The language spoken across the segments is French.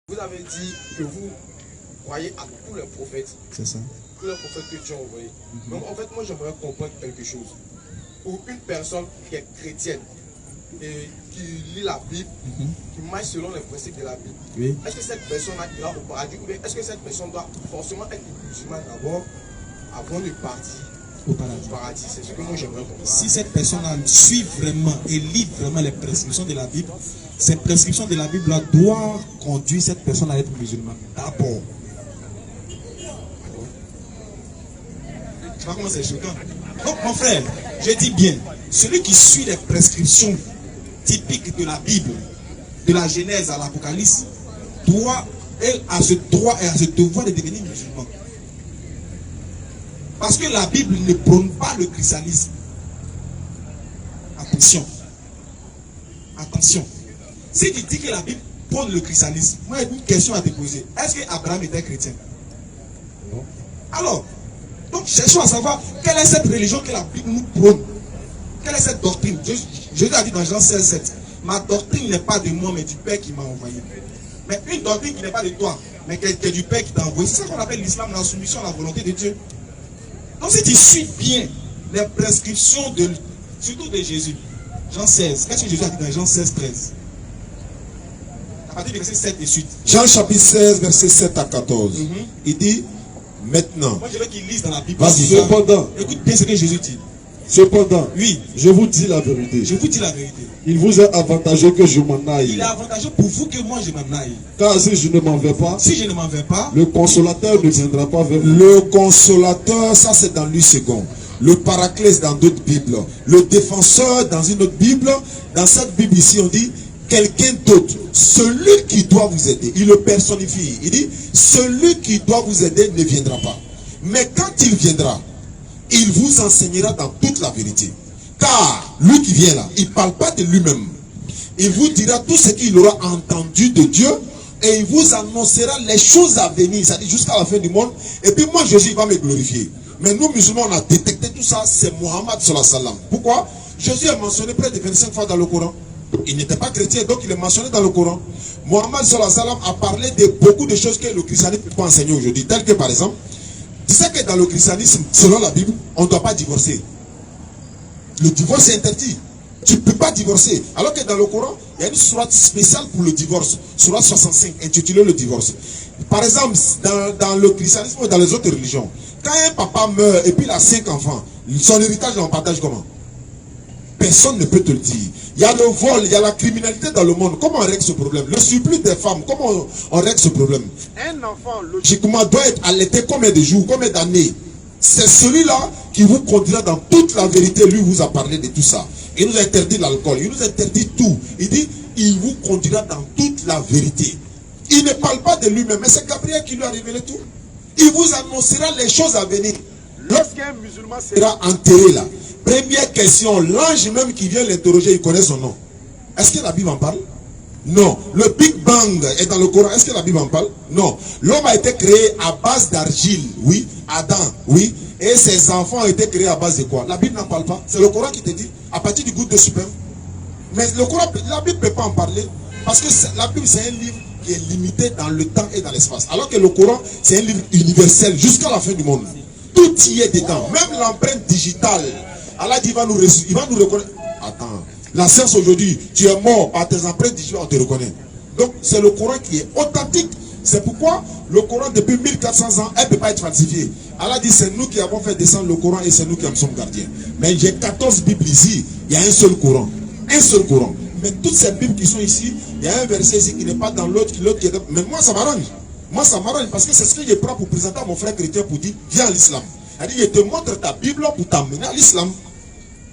Vous avez dit que vous croyez à tous les prophètes. C'est ça. Tous les prophètes que Dieu a envoyés. Donc en fait, moi j'aimerais comprendre quelque chose. Pour une personne qui est chrétienne et qui lit la Bible, qui marche selon les principes de la Bible, Oui. est-ce que cette personne ira au paradis ou bien est-ce que cette personne doit forcément être musulmane d'abord avant de partir Au paradis. au paradis? C'est ce que moi j'aimerais comprendre. Si cette personne-là suit vraiment et lit vraiment les prescriptions de la Bible, ces prescriptions de la Bible doivent conduire cette personne à être musulmane. D'abord. Tu vois comment c'est choquant? Donc mon frère, je dis bien, celui qui suit les prescriptions typiques de la Bible, de la Genèse à l'Apocalypse, doit, elle, a ce droit et a ce devoir de devenir musulman. Parce que la Bible ne prône pas le christianisme. Attention. Attention. Si tu dis que la Bible prône le christianisme, moi j'ai une question à te poser. Est-ce qu'Abraham était chrétien? Non. Alors, donc cherchons à savoir quelle est cette religion que la Bible nous prône. Quelle est cette doctrine? Jésus a dit dans Jean 16, 7, ma doctrine n'est pas de moi mais du Père qui m'a envoyé. Mais une doctrine qui n'est pas de toi, mais qui est du Père qui t'a envoyé. C'est ça qu'on appelle l'islam, la soumission à la volonté de Dieu. Donc si tu suis bien les prescriptions surtout de Jésus, Jean 16, qu'est-ce que Jésus a dit dans Jean 16, 13? À partir du verset 7 et suite. Jean chapitre 16, verset 7 à 14. Il dit, maintenant. Moi je veux qu'il lise dans la Bible. Cependant, écoute bien ce que Jésus dit. Cependant, Oui, je vous dis la vérité. je vous dis la vérité. Il vous est avantageux que je m'en Il aille. est avantageux pour vous que moi je m'en aille. Car si je ne m'en vais pas, Si je ne m'en vais pas, le consolateur ne viendra pas vers vous. Le consolateur, ça c'est dans lui second. Le paraclète dans d'autres Bibles. Le défenseur dans une autre Bible. Dans cette Bible ici, on dit quelqu'un d'autre. Celui qui doit vous aider. Il le personnifie. Il dit celui qui doit vous aider ne viendra pas. Mais quand il viendra, il vous enseignera dans toute la vérité. Car lui qui vient là, il ne parle pas de lui-même. Il vous dira tout ce qu'il aura entendu de Dieu et il vous annoncera les choses à venir, c'est-à-dire jusqu'à la fin du monde. Et puis moi, Jésus va me glorifier. Mais nous, musulmans, on a détecté tout ça, c'est Mohammed sallallahu alayhi wa sallam. Pourquoi? Jésus est mentionné près de 25 fois dans le Coran. Il n'était pas chrétien, donc il est mentionné dans le Coran. Mohammed sallallahu alayhi wa sallam a parlé de beaucoup de choses que le christianisme peut pas enseigner aujourd'hui. Tel que par exemple, tu sais que dans le christianisme, selon la Bible, on ne doit pas divorcer. Le divorce est interdit. Tu ne peux pas divorcer. Alors que dans le Coran, il y a une sourate spéciale pour le divorce. Sourate 65, intitulée le divorce. Par exemple, dans le christianisme ou dans les autres religions, quand un papa meurt et puis il a 5 enfants, son héritage, on partage comment? Personne ne peut te le dire. Il y a le vol, il y a la criminalité dans le monde. Comment on règle ce problème? Le surplus des femmes, comment on règle ce problème? Un enfant, logiquement, doit être allaité combien de jours, combien d'années? C'est celui-là qui vous conduira dans toute la vérité. Lui vous a parlé de tout ça. Il nous interdit l'alcool, il nous interdit tout. Il dit, il vous conduira dans toute la vérité. Il ne parle pas de lui-même, mais c'est Gabriel qui lui a révélé tout. Il vous annoncera les choses à venir. Lorsqu'un musulman sera enterré là, première question, l'ange même qui vient l'interroger, il connaît son nom. Est-ce que la Bible en parle? Non. Le Big Bang est dans le Coran. Est-ce que la Bible en parle? Non. L'homme a été créé à base d'argile. Oui. Adam. Oui. Et ses enfants ont été créés à base de quoi? La Bible n'en parle pas. C'est le Coran qui te dit. À partir du goutte de sperme. Mais le Coran, la Bible ne peut pas en parler. Parce que la Bible, c'est un livre qui est limité dans le temps et dans l'espace. Alors que le Coran, c'est un livre universel jusqu'à la fin du monde. Tout y est dedans. Même l'empreinte digitale. Allah dit, il va nous reconnaître. Attends. La science aujourd'hui, tu es mort par tes empreintes digitales, on te reconnaît. Donc c'est le Coran qui est authentique. C'est pourquoi le Coran depuis 1400 ans, elle ne peut pas être falsifiée. Allah dit c'est nous qui avons fait descendre le Coran et c'est nous qui en sommes gardiens. Mais j'ai 14 Bibles ici, il y a un seul Coran. Un seul Coran. Mais toutes ces Bibles qui sont ici, il y a un verset ici qui n'est pas dans l'autre, l'autre qui est dans... Mais moi ça m'arrange. Moi ça m'arrange parce que c'est ce que je prends pour présenter à mon frère chrétien pour dire viens à l'islam. Elle dit je te montre ta Bible pour t'amener à l'islam.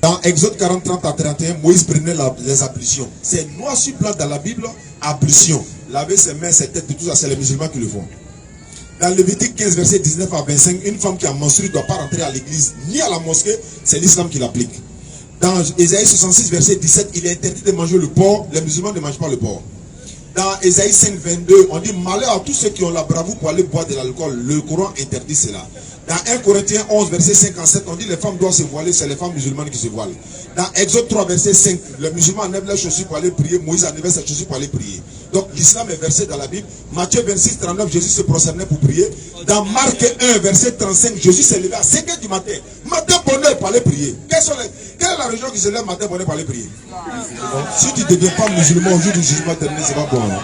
Dans Exode 40, 30 à 31, Moïse prenait les ablutions. C'est noir sur blanc dans la Bible, ablution. Laver ses mains, ses têtes, tout ça, c'est les musulmans qui le font. Dans Lévitique 15, verset 19 à 25, une femme qui a menstrué ne doit pas rentrer à l'église ni à la mosquée, c'est l'islam qui l'applique. Dans Ésaïe 66, verset 17, il est interdit de manger le porc, les musulmans ne mangent pas le porc. Dans Ésaïe 5, 22, on dit malheur à tous ceux qui ont la bravoure pour aller boire de l'alcool. Le Coran interdit cela. Dans 1 Corinthiens 11, verset 57, on dit les femmes doivent se voiler, c'est les femmes musulmanes qui se voilent. Dans Exode 3, verset 5, les musulmans enlèvent leurs chaussures pour aller prier, Moïse enlève ses chaussures pour aller prier. Donc l'islam est versé dans la Bible. Matthieu 26, 39, Jésus se prosternait pour prier. Dans Marc 1, verset 35, Jésus s'est levé à 5 h du matin. Matin, bonheur, pour aller prier. Quelle est la religion qui se lève matin, bonheur, pour aller prier? Si tu ne deviens pas musulman au jour du jugement dernier, c'est pas bon. Hein?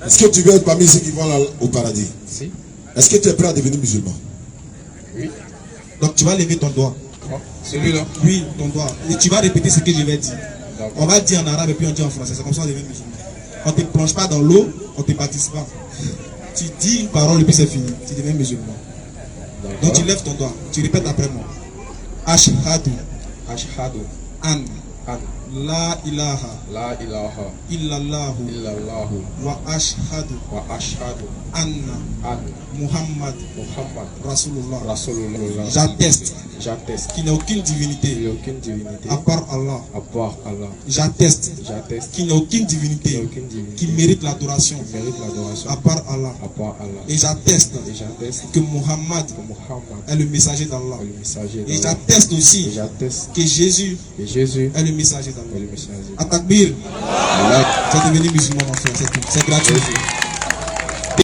Est-ce que tu veux être parmi ceux qui vont là, au paradis? Si. Est-ce que tu es prêt à devenir musulman? Oui. Donc tu vas lever ton doigt. Celui-là? Oui, ton doigt. Et tu vas répéter ce que je vais dire. On va dire en arabe et puis on dit en français. C'est comme ça qu'on devient musulman. On ne te plonge pas dans l'eau, on ne te baptise pas. Tu dis une parole et puis c'est fini. Tu deviens musulman. Donc tu lèves ton doigt. Tu répètes après moi. Ashhadu. Ashhadu. An. An. La ilaha. La ilaha. Illallahu. Illallahu. Wa ashhadu. Wa ashhadu. Anna. An. Muhammad. Muhammad. Rasulullah. Rasulullah. J'atteste J'atteste qu'il n'y a aucune divinité qu'il n'y a aucune divinité à part Allah. à part Allah. J'atteste J'atteste qu'il n'y a aucune divinité aucune divinité qui mérite l'adoration qui mérite l'adoration à part Allah. à part Allah. Et j'atteste Et j'atteste que Muhammad que Muhammad est le messager d'Allah. est le messager Et d'Allah. j'atteste Et aussi j'atteste que Jésus que Jésus est le messager est d'Allah. le messager. À Takbir, Allah. tu es devenu musulman, mon frère, c'est tout. C'est gratuit.